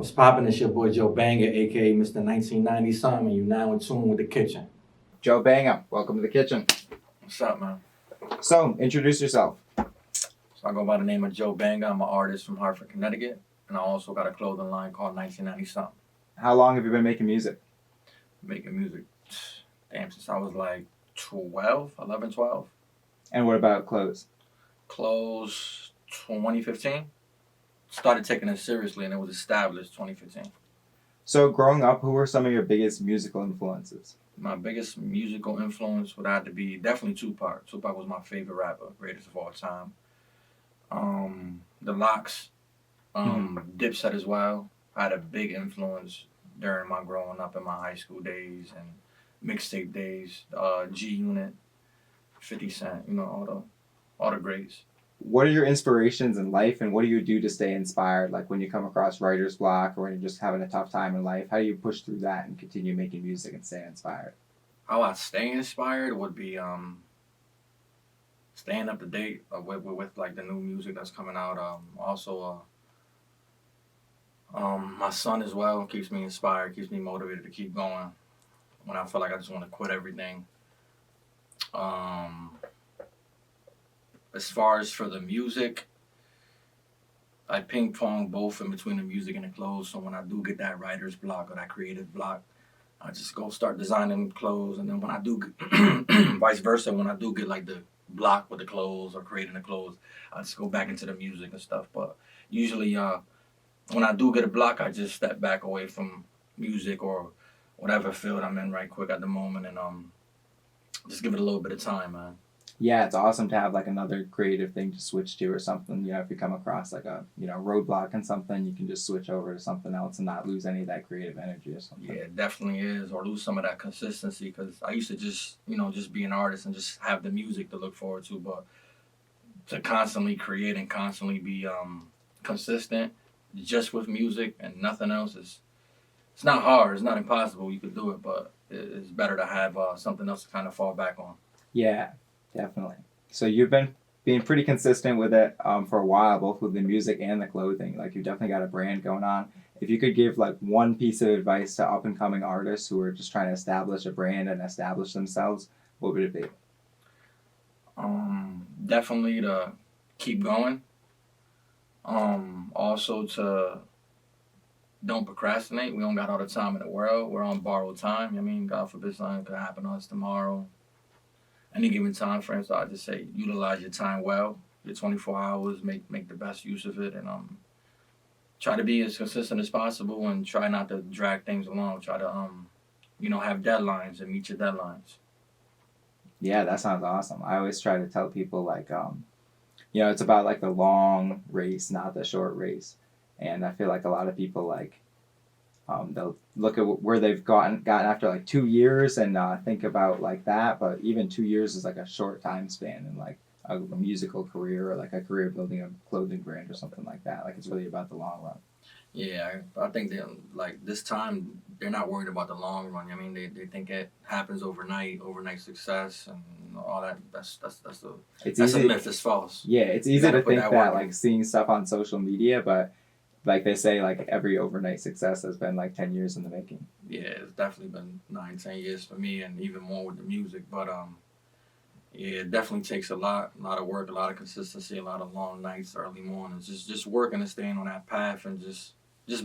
What's poppin'? It's your boy Joe Banga, aka Mr. 1990 something, and you now in tune with the kitchen. Joe Banga, welcome to the kitchen. What's up, man? So, introduce yourself. So I go by the name of Joe Banga. I'm an artist from Hartford, Connecticut, and I also got a clothing line called 1990 something. How long have you been making music? Making music, damn, since I was like 11, 12. And what about clothes? Close 2015. Started taking it seriously, and it was established 2015. So, growing up, who were some of your biggest musical influences? My biggest musical influence would have to be definitely Tupac. Tupac was my favorite rapper, greatest of all time. The Locks, Dipset as well, had a big influence during my growing up in my high school days and mixtape days. G Unit, 50 Cent, all the greats. What are your inspirations in life, and what do you do to stay inspired? Like when you come across writer's block or when you're just having a tough time in life, how do you push through that and continue making music and stay inspired? How I stay inspired would be staying up to date with like the new music that's coming out. Also, my son as well keeps me inspired, keeps me motivated to keep going when I feel like I just want to quit everything. As far as for the music, I ping pong both in between the music and the clothes. So when I do get that writer's block or that creative block, I just go start designing clothes. And then when I do, vice versa, when I do get like the block with the clothes or creating the clothes, I just go back into the music and stuff. But usually, when I do get a block, I just step back away from music or whatever field I'm in right quick at the moment and just give it a little bit of time, man. Yeah, it's awesome to have like another creative thing to switch to or something. You know, if you come across like a roadblock in something, you can just switch over to something else and not lose any of that creative energy or something. Yeah, it definitely is, or lose some of that consistency because I used to just be an artist and just have the music to look forward to, but to constantly create and constantly be consistent just with music and nothing else it's not hard, it's not impossible. You could do it, but it's better to have something else to kind of fall back on. Yeah, definitely. So you've been being pretty consistent with it for a while, both with the music and the clothing. Like you've definitely got a brand going on. If you could give like one piece of advice to up and coming artists who are just trying to establish a brand and establish themselves, what would it be? Definitely to keep going. Also to don't procrastinate. We don't got all the time in the world. We're on borrowed time. I mean, God forbid something could happen to us tomorrow. Any given time frame. So I just say utilize your time well. Your 24 hours, make the best use of it, and try to be as consistent as possible, and try not to drag things along. Try to have deadlines and meet your deadlines. Yeah, that sounds awesome. I always try to tell people like it's about like the long race, not the short race. And I feel like a lot of people like they'll look at where they've gotten after like 2 years and think about like that, but even 2 years is like a short time span in like a musical career or like a career building a clothing brand or something like that. Like it's really about the long run. Yeah, I think they like this time they're not worried about the long run. I mean, they think it happens overnight success and all that. That's a myth. It's false. Yeah, it's easy to think that like seeing stuff on social media, but like they say, like every overnight success has been like 10 years in the making. Yeah, it's definitely been 9, 10 years for me, and even more with the music. But yeah, it definitely takes a lot of work, a lot of consistency, a lot of long nights, early mornings, just working and staying on that path, and just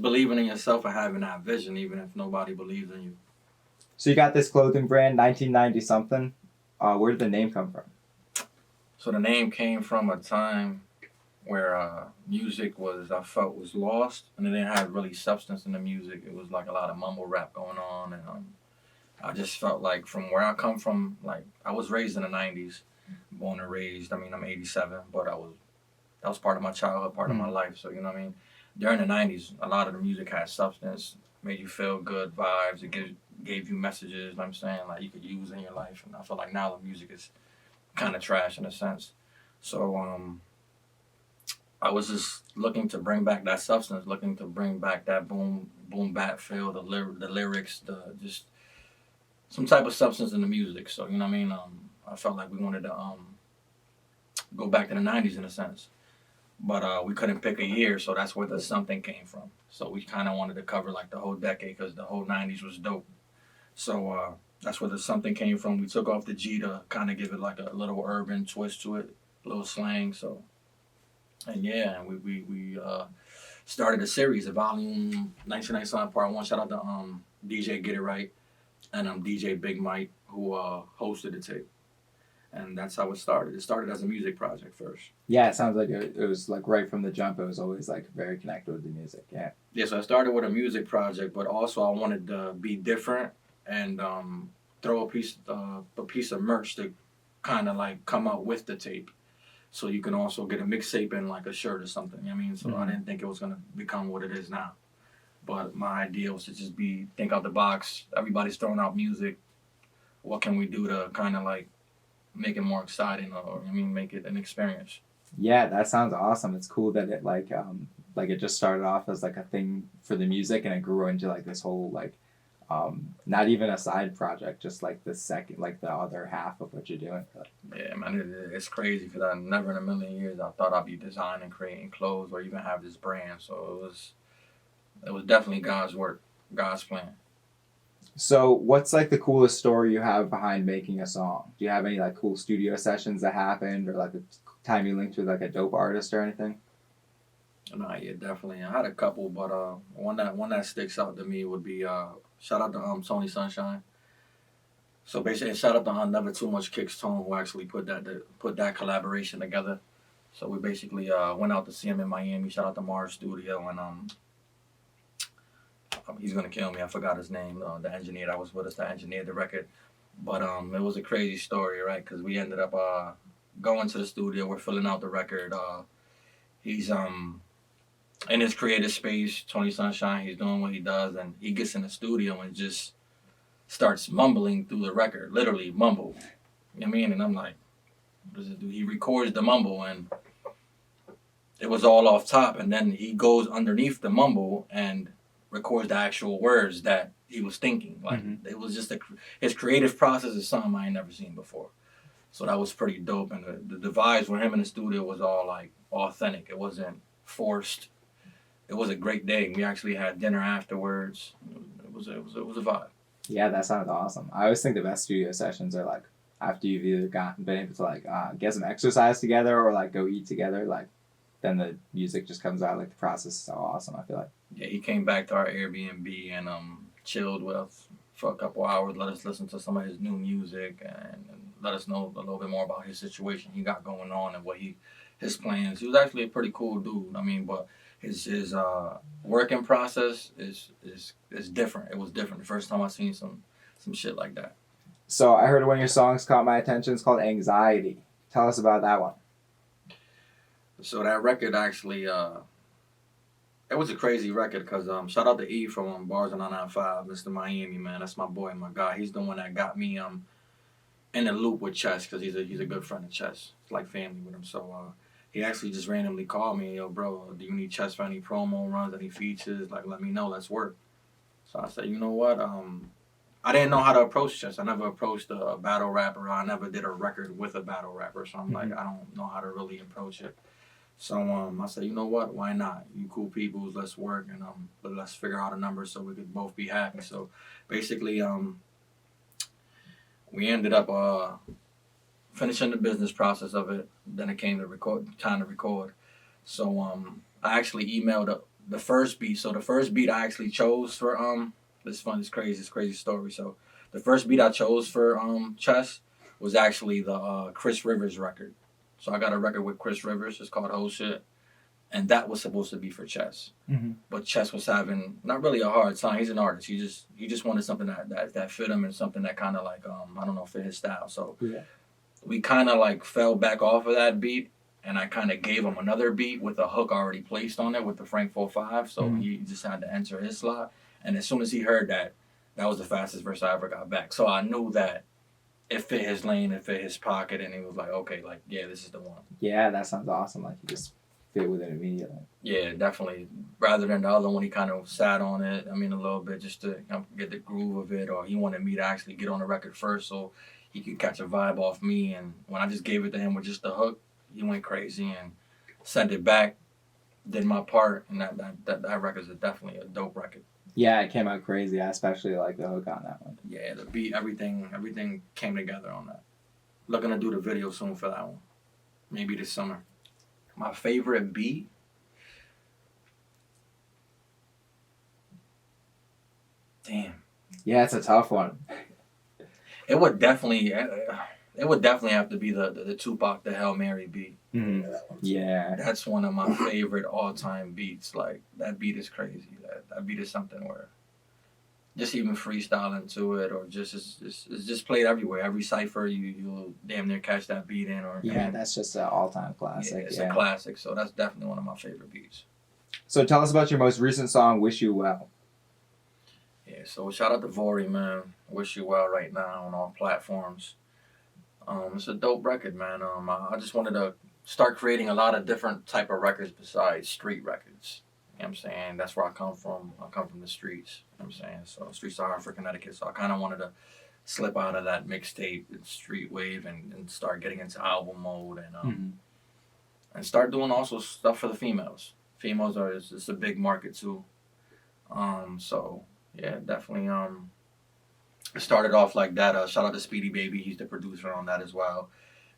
believing in yourself and having that vision, even if nobody believes in you. So you got this clothing brand, 1990 something. Where did the name come from? So the name came from a time where music I felt was lost, and it didn't have really substance in the music. It was like a lot of mumble rap going on, and I just felt like from where I come from, like I was raised in the '90s, born and raised. I mean, I'm '87, but that was part of my childhood, part of my life. So you know what I mean. During the '90s, a lot of the music had substance, made you feel good vibes. It gave you messages. You know what I'm saying, like you could use in your life. And I feel like now the music is kind of trash in a sense. So I was just looking to bring back that substance, looking to bring back that boom bap feel, the lyrics, just some type of substance in the music. So you know what I mean. I felt like we wanted to go back to the '90s in a sense, but we couldn't pick a year, so that's where the something came from. So we kind of wanted to cover like the whole decade because the whole '90s was dope. So that's where the something came from. We took off the G to kind of give it like a little urban twist to it, a little slang. So and yeah, we started a series, a volume 1997 part one. Shout out to DJ Get It Right and DJ Big Mike who hosted the tape. And that's how it started. It started as a music project first. Yeah, it sounds like it was like right from the jump. It was always like very connected with the music. Yeah. Yeah, so I started with a music project, but also I wanted to be different and throw a piece of merch to kind of like come out with the tape, so you can also get a mixtape and like a shirt or something. You know what I mean, so I didn't think it was gonna become what it is now. But my idea was to just be think out the box. Everybody's throwing out music. What can we do to kind of like make it more exciting, or I mean, make it an experience? Yeah, that sounds awesome. It's cool that it like it just started off as like a thing for the music and it grew into like this whole like not even a side project, just like the second like the other half of what you're doing. Yeah, man, it's crazy because I never in a million years I thought I'd be designing, creating clothes, or even have this brand. So it was definitely God's work, God's plan. So, what's like the coolest story you have behind making a song? Do you have any like cool studio sessions that happened, or like a time you linked with like a dope artist or anything? No, yeah, definitely. I had a couple, but one that sticks out to me would be shout out to Tony Sunshine. So basically, shout out to Never Too Much Kicks Tone who actually put that collaboration together. So we basically went out to see him in Miami. Shout out to Mars Studio and he's gonna kill me. I forgot his name. The engineer that was with us that engineered the record. But it was a crazy story, right? Because we ended up going to the studio. We're filling out the record. He's in his creative space, Tony Sunshine. He's doing what he does, and he gets in the studio and just starts mumbling through the record, literally mumble. You know what I mean? And I'm like, what does it do? He records the mumble, and it was all off top, and then he goes underneath the mumble and records the actual words that he was thinking. Like it was just his creative process is something I ain't never seen before. So that was pretty dope, and the vibes with him in the studio was all like authentic. It wasn't forced. It was a great day. We actually had dinner afterwards. It was a vibe. Yeah, that sounds awesome. I always think the best studio sessions are like after you've either been able to like get some exercise together or like go eat together. Like then the music just comes out. Like the process is so awesome. I feel like. Yeah, he came back to our Airbnb and chilled with us for a couple hours. Let us listen to some of his new music and let us know a little bit more about his situation he got going on and his plans. He was actually a pretty cool dude. I mean, but his working process is different. It was different the first time I seen some shit like that. So I heard one of your songs caught my attention. It's called Anxiety. Tell us about that one. So that record actually, it was a crazy record because shout out to E from Bars on 995, Mr. Miami, man. That's my boy, my guy. He's the one that got me in the loop with Chess because he's a good friend of Chess. It's like family with him. So he actually just randomly called me, yo, bro, do you need Chess for any promo runs, any features? Like, let me know. Let's work. So I said, you know what? I didn't know how to approach Chess. I never approached a battle rapper. I never did a record with a battle rapper. So I'm like, I don't know how to really approach it. So I said, you know what? Why not? You cool people, let's work and but let's figure out a number so we could both be happy. So basically, we ended up finishing the business process of it. Then it came to time to record. So I actually emailed the first beat. So the first beat I actually chose for this crazy story. So the first beat I chose for Chess was actually the Chris Rivers record. So I got a record with Chris Rivers. It's called Whole Shit. And that was supposed to be for Chess. But Chess was having not really a hard time. He's an artist. He just wanted something that fit him and something that kind of like, I don't know, fit his style. So we kind of like fell back off of that beat. And I kind of gave him another beat with a hook already placed on it with the Frank 4-5. So he just had to enter his slot. And as soon as he heard that, that was the fastest verse I ever got back. So I knew that it fit his lane, it fit his pocket, and he was like, okay, like, yeah, this is the one. Yeah, that sounds awesome. Like, you just fit with it immediately. Yeah, definitely. Rather than the other one, he kind of sat on it, a little bit just to get the groove of it, or he wanted me to actually get on the record first so he could catch a vibe off me. And when I just gave it to him with just the hook, he went crazy and sent it back. did my part, and that record is definitely a dope record. Yeah, it came out crazy. I especially like the hook on that one. Yeah, the beat, everything came together on that. Looking to do the video soon for that one, maybe this summer. My favorite beat, damn, Yeah, it's a tough one. it would definitely, it would definitely have to be the Tupac the Hail Mary beat. Mm. Yeah. That's one of my favorite all time beats. Like that beat is crazy. That beat is something where just even freestyling to it, or just it's just played everywhere. Every cipher you'll damn near catch that beat in. Or Yeah, that's just an all-time classic. yeah, it's a classic. So that's definitely one of my favorite beats. So tell us about your most recent song, "Wish You Well." Yeah, so shout out to Vori, man. Wish You Well right now on all platforms. It's a dope record, man. I just wanted to start creating a lot of different type of records besides street records. You know what I'm saying? That's where I come from. I come from the streets. You know what I'm saying? So streets are Hartford, Connecticut. So I kind of wanted to slip out of that mixtape and street wave and start getting into album mode and start doing also stuff for the females. Females are it's a big market too. So yeah, definitely it started off like that. Shout out to Speedy Baby, he's the producer on that as well.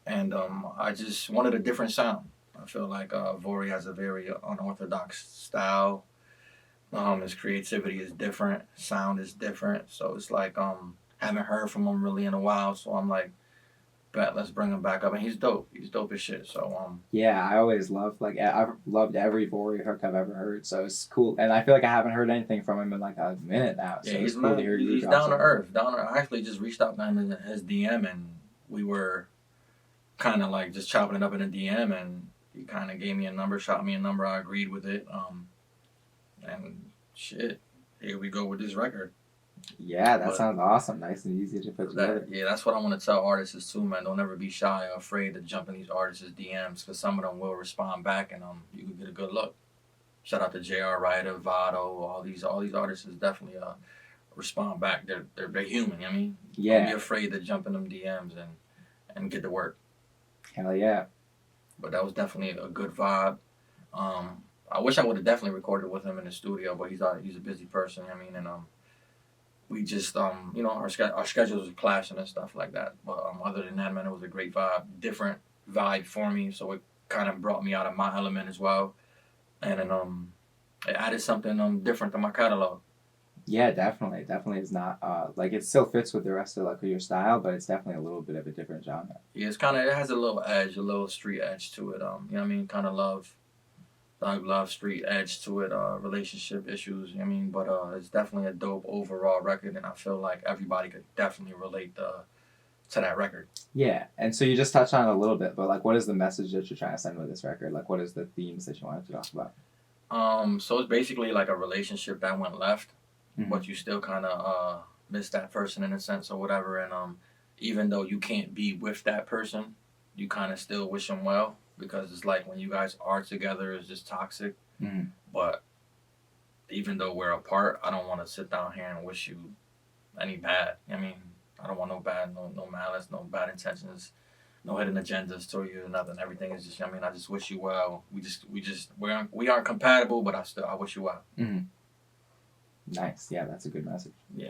And I just wanted a different sound. I feel like Vori has a very unorthodox style. His creativity is different, sound is different. So it's like haven't heard from him really in a while. So I'm like, bet let's bring him back up. And he's dope. He's dope as shit. So Yeah, I always loved I've loved every Vori hook I've ever heard. So it's cool, and I feel like I haven't heard anything from him in like a minute now. So yeah, it's cool to hear you he's drop down to something. earth. Down to earth. I actually just reached out to him in his DM, and we were kind of like just chopping it up in a DM, and he kind of gave me a number, shot me a number. I agreed with it. And shit, here we go with this record. Yeah, that sounds awesome. Nice and easy to put together. Yeah, that's what I want to tell artists too, man. Don't ever be shy or afraid to jump in these artists' DMs, because some of them will respond back, and you can get a good look. Shout out to J.R. Ryder, Vado, all these artists definitely respond back. They're human. You know what I mean, Yeah. Don't be afraid to jump in them DMs and get to work. Hell yeah. But that was definitely a good vibe. I wish I would have definitely recorded with him in the studio, but he's a busy person. You know what I mean, and we just our schedules were clashing and stuff like that. But other than that, man, it was a great vibe, different vibe for me. So it kind of brought me out of my element as well, and then it added something different to my catalog. Yeah, definitely. Definitely is not like it still fits with the rest of like your style, but it's definitely a little bit of a different genre. Yeah, it has a little edge, a little street edge to it. You know what I mean? Kind of love street edge to it, relationship issues, you know what I mean? But it's definitely a dope overall record, and I feel like everybody could definitely relate to that record. Yeah, and so you just touched on it a little bit, but like what is the message that you're trying to send with this record? Like what is the themes that you wanted to talk about? So it's basically like a relationship that went left, but you still kind of miss that person in a sense or whatever, and even though you can't be with that person, you kind of still wish them well, because it's like when you guys are together, it's just toxic. But even though we're apart, I don't want to sit down here and wish you any bad. I mean, I don't want no bad, no malice, no bad intentions, no hidden agendas toward you, nothing. Everything is just. I mean, I just wish you well. We aren't compatible, but I wish you well. Nice. Yeah, that's a good message. Yeah.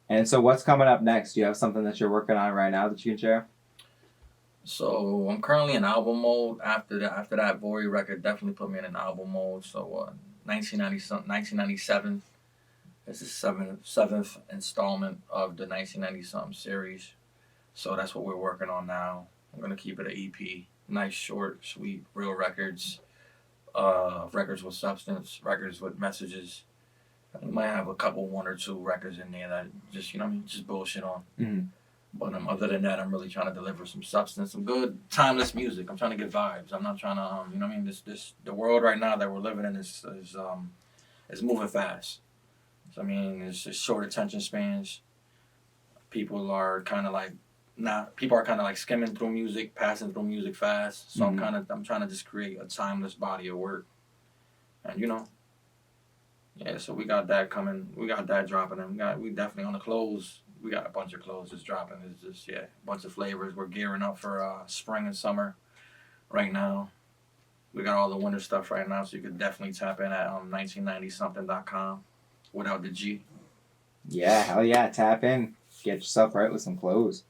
And so, what's coming up next? Do you have something that you're working on right now that you can share? So I'm currently in album mode. After that Vori record definitely put me in an album mode. So 1997 is the seventh installment of the 1990 something series. So that's what we're working on now. I'm gonna keep it an EP, nice, short, sweet, real records. Records with substance, records with messages. We might have a couple, one or two records in there that just just bullshit on. But other than that, I'm really trying to deliver some substance, some good timeless music. I'm trying to get vibes. I'm not trying to, you know what I mean? The world right now that we're living in is moving fast. So I mean, it's just short attention spans. People are kind of like skimming through music, passing through music fast. So I'm trying to just create a timeless body of work, and yeah. So we got that coming. We got that dropping, and we definitely on the clothes. We got a bunch of clothes just dropping. It's just a bunch of flavors. We're gearing up for spring and summer right now. We got all the winter stuff right now, so you could definitely tap in at 1990somthin.com without the G. Yeah, hell yeah, tap in. Get yourself right with some clothes.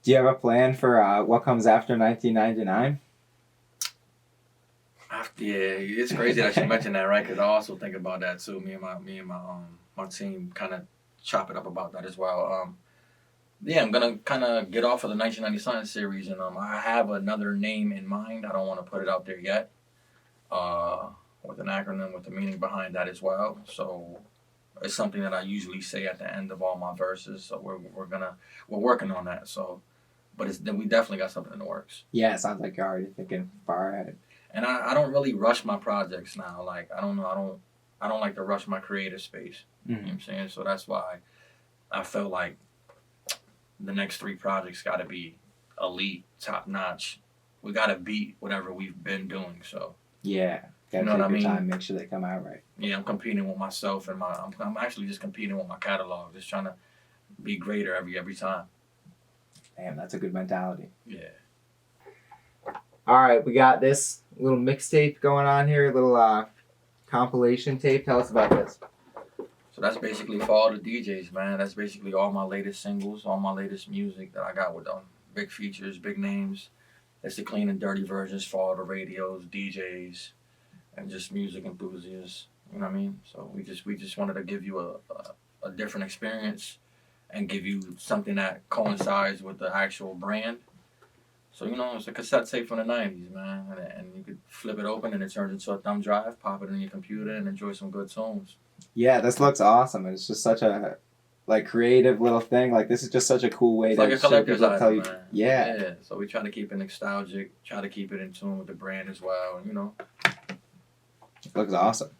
Do you have a plan for what comes after 1999? Yeah, it's crazy that you mentioned that, right? Because I also think about that too. Me and my team kind of chop it up about that as well. Yeah, I'm gonna kind of get off of the 1990 Science series, and I have another name in mind. I don't want to put it out there yet. With an acronym with the meaning behind that as well. So it's something that I usually say at the end of all my verses. So we're working on that. So, but we definitely got something in the works. Yeah, it sounds like you're already thinking far ahead. And I don't really rush my projects now. Like I don't know, I don't like to rush my creative space. Mm-hmm. You know what I'm saying? So that's why I felt like the next 3 projects got to be elite, top notch. We got to beat whatever we've been doing. So yeah, gotta you know take your time, make sure they come out right. Yeah, I'm competing with myself and I'm actually just competing with my catalog, just trying to be greater every time. Damn, that's a good mentality. Yeah. All right, we got this little mixtape going on here, a little compilation tape. Tell us about this. So that's basically for all the DJs, man. That's basically all my latest singles, all my latest music that I got with big features, big names. That's the clean and dirty versions for all the radios, DJs, and just music enthusiasts. You know what I mean? So we just wanted to give you a different experience and give you something that coincides with the actual brand. So, it's a cassette tape from the 90s, man. And you could flip it open and it turns into a thumb drive, pop it in your computer, and enjoy some good tunes. Yeah, this looks awesome. It's just such a creative little thing. Like, this is just such a cool way It's to like a collector's item, man. Yeah. So we try to keep it nostalgic, try to keep it in tune with the brand as well, It looks awesome.